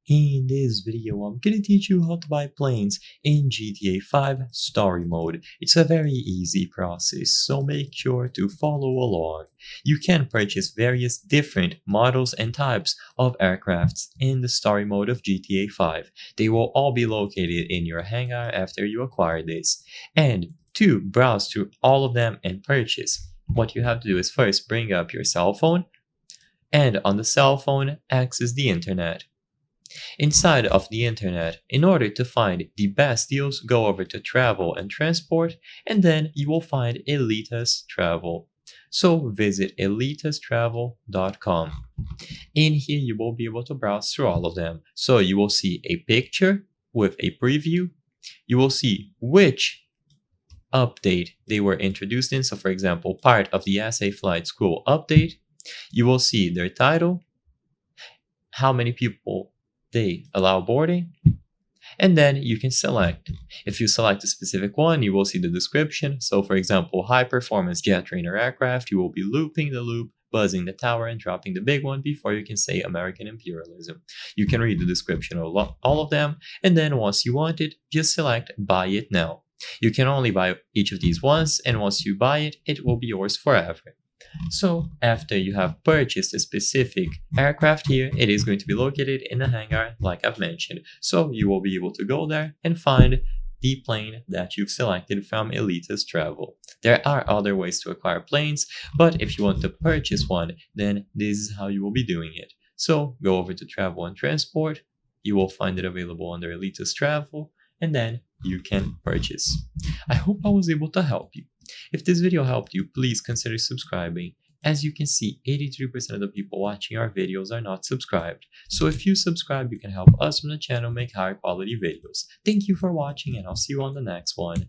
In this video, I'm gonna teach you how to buy planes in GTA 5 Story Mode. It's a very easy process, so make sure to follow along. You can purchase various different models and types of aircrafts in the Story Mode of GTA 5. They will all be located in your hangar after you acquire this. And to browse through all of them and purchase, what you have to do is first bring up your cell phone, and on the cell phone, access the internet. Inside of the internet, in order to find the best deals, go over to travel and transport, and then you will find Elitas Travel. So visit elitastravel.com. In here, you will be able to browse through all of them. So you will see a picture with a preview. You will see which update they were introduced in. So for example, part of the SA Flight School update. You will see their title, how many people they allow boarding, and then you can select. If you select a specific one, you will see the description. So for example, high performance jet trainer aircraft, you will be looping the loop, buzzing the tower, and dropping the big one before you can say American imperialism. You can read the description of all of them, and then once you want it, just select buy it now. You can only buy each of these once, and once you buy it, it will be yours forever. So after you have purchased a specific aircraft here, it is going to be located in a hangar like I've mentioned. So you will be able to go there and find the plane that you've selected from Elitas Travel. There are other ways to acquire planes, but if you want to purchase one, then this is how you will be doing it. So go over to Travel and Transport, you will find it available under Elitas Travel, and then you can purchase. I hope I was able to help you. If this video helped you, please consider subscribing. As you can see, 83% of the people watching our videos are not subscribed. So if you subscribe, you can help us from the channel make higher quality videos. Thank you for watching, and I'll see you on the next one.